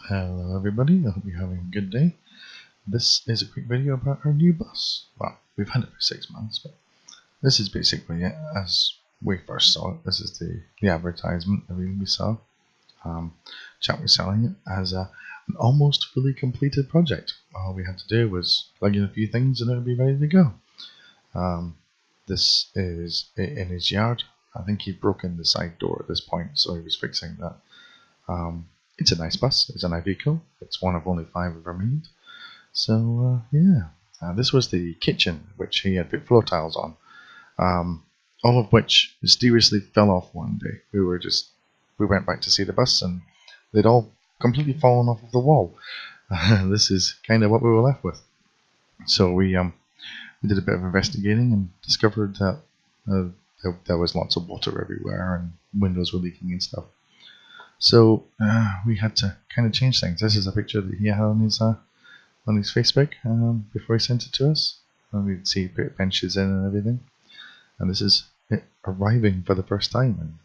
Hello everybody, I hope you're having a good day. This is a quick video about our new bus. Well, we've had it for 6 months, but this is basically it as we first saw it. This is the advertisement that we saw. Chap was selling it as an almost fully completed project. All we had to do was plug in a few things and it would be ready to go. This is in his yard. I think he'd broken the side door at this point, so he was fixing that. It's a nice bus. It's an Iveco. It's one of only 5 ever made. So yeah, this was the kitchen which he had put floor tiles on, all of which mysteriously fell off one day. We went back to see the bus and they'd all completely fallen off of the wall. This is kind of what we were left with. So we did a bit of investigating and discovered that there was lots of water everywhere and windows were leaking and stuff. So we had to kind of change things. This is a picture that he had on his Facebook before he sent it to us. And we'd see he put benches in and everything. And this is it arriving for the first time, and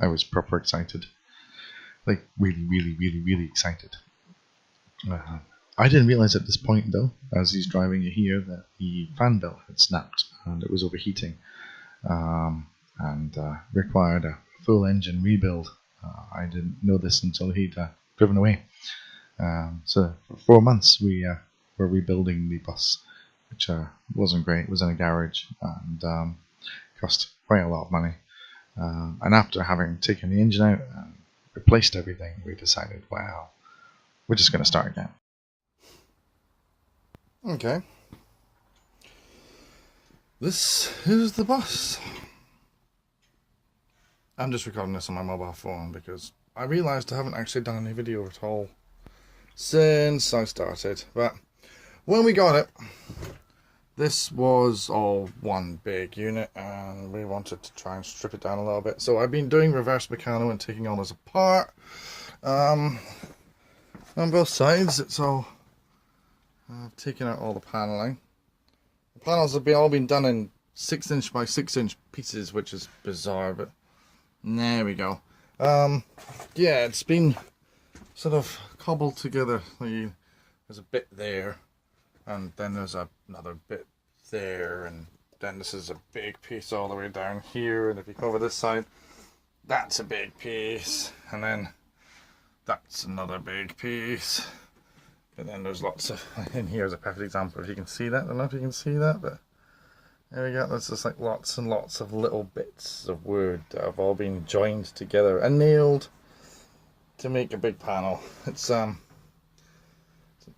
I was proper excited, like really excited. I didn't realize at this point though, as he's driving it here, that the fan belt had snapped and it was overheating, and required a full engine rebuild. I didn't know this until he'd driven away. So for 4 months we were rebuilding the bus, which wasn't great. It was in a garage and cost quite a lot of money. And after having taken the engine out and replaced everything, we decided, wow, we're just going to start again. Okay. This is the bus. I'm just recording this on my mobile phone because I realised I haven't actually done any video at all since I started. But when we got it, this was all one big unit and we wanted to try and strip it down a little bit. So I've been doing reverse mechano and taking all this apart on both sides. It's all, I've taken out all the panelling. The panels have all been done in 6" by 6" pieces, which is bizarre, but there we go. Yeah, it's been sort of cobbled together. There's a bit there, and then there's another bit there, and then this is a big piece all the way down here, and if you cover this side, that's a big piece, and then that's another big piece, and then there's lots of, and here's a perfect example if you can see that. I don't know if you can see that, but there we go. There's just like lots and lots of little bits of wood that have all been joined together and nailed to make a big panel. It's an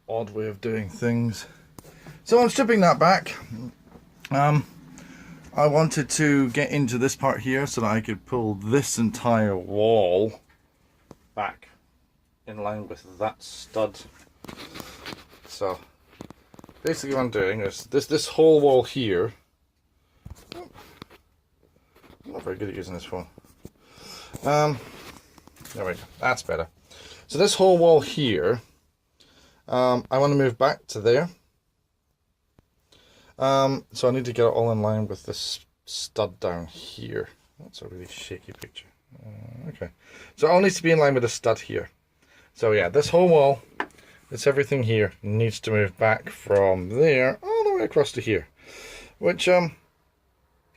odd way of doing things. So I'm stripping that back. I wanted to get into this part here so that I could pull this entire wall back in line with that stud. So basically what I'm doing is this whole wall here. I'm not very good at using this phone. There we go. That's better. So this whole wall here, I want to move back to there. So I need to get it all in line with this stud down here. That's a really shaky picture. Okay. So it all needs to be in line with the stud here. So yeah, this whole wall, it's everything here, needs to move back from there all the way across to here. Which,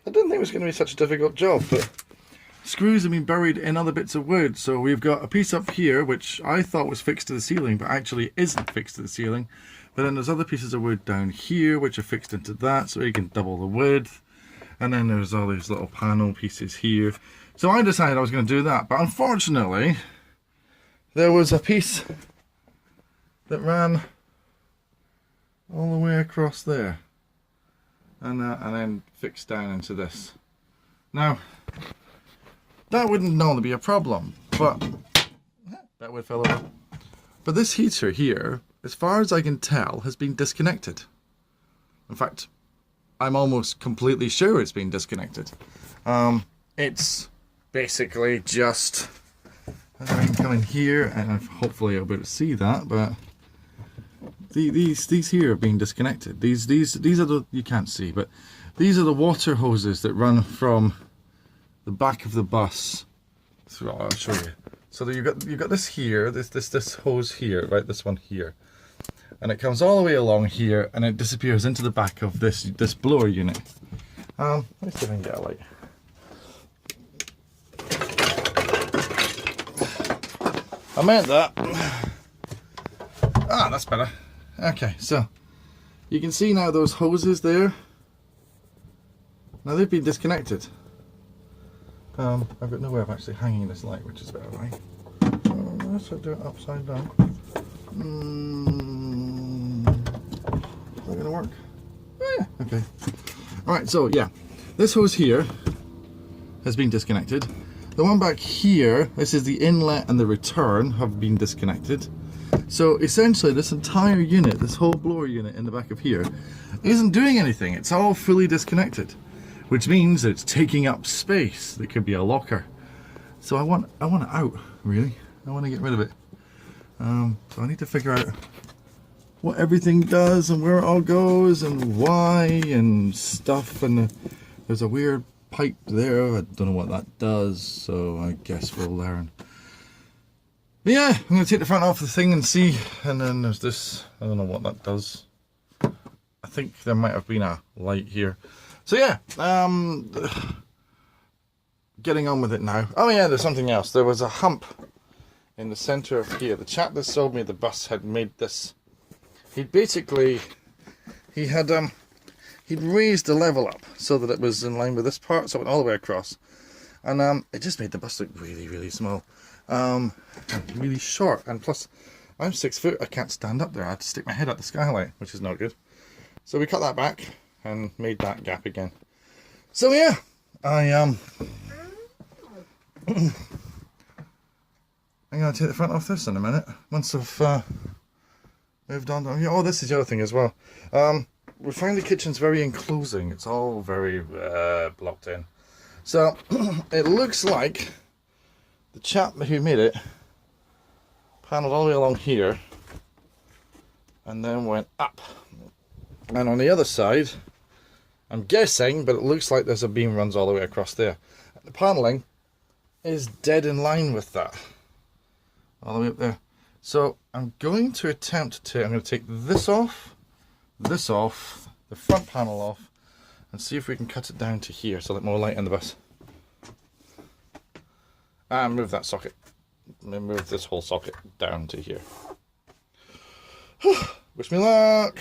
I didn't think it was going to be such a difficult job, but screws have been buried in other bits of wood. So we've got a piece up here, which I thought was fixed to the ceiling, but actually isn't fixed to the ceiling. But then there's other pieces of wood down here, which are fixed into that, so you can double the width. And then there's all these little panel pieces here. So I decided I was going to do that, but unfortunately, there was a piece that ran all the way across there. And then fixed down into this. Now, that wouldn't normally be a problem, but that would fell over. But this heater here, as far as I can tell, has been disconnected. In fact, I'm almost completely sure it's been disconnected. It's basically just, I can come in here and hopefully I'll be able to see that, but these here have been disconnected. These are the, you can't see, but these are the water hoses that run from the back of the bus through, I'll show you, So that you've got this here, this hose here, right? This one here, and it comes all the way along here, and it disappears into the back of this blower unit. Let me see if I can get a light. I meant that. Ah, that's better. Okay, so you can see now those hoses there. Now they've been disconnected. I've got no way of actually hanging this light, which is better, right? Let's do it upside down. Is that gonna work? Oh, yeah. Okay. All right. So yeah, this hose here has been disconnected. The one back here, this is the inlet and the return, have been disconnected. So essentially this entire unit, this whole blower unit in the back of here, isn't doing anything. It's all fully disconnected, which means that it's taking up space. It could be a locker. So I want it out, really. I want to get rid of it. So I need to figure out what everything does and where it all goes and why and stuff. And there's a weird pipe there. I don't know what that does, so I guess we'll learn. But yeah, I'm going to take the front off the thing and see. And then there's this, I don't know what that does. I think there might have been a light here. So yeah, getting on with it now. Oh yeah, there's something else. There was a hump in the center of here. The chap that sold me the bus had made this. He'd raised the level up so that it was in line with this part, so it went all the way across. And it just made the bus look really, really small. And really short. And plus, I'm 6 foot, I can't stand up there. I had to stick my head out the skylight, which is not good. So we cut that back and made that gap again. So yeah, I'm going to take the front off this in a minute, once I've moved on. Oh, this is the other thing as well. We find the kitchen's very enclosing. It's all very blocked in. So it looks like the chap who made it panelled all the way along here and then went up. And on the other side, I'm guessing, but it looks like there's a beam runs all the way across there. The panelling is dead in line with that, all the way up there. So I'm going to attempt to, I'm going to take this off, the front panel off, and see if we can cut it down to here so that more light in the bus. And move that socket, move this whole socket down to here. Wish me luck.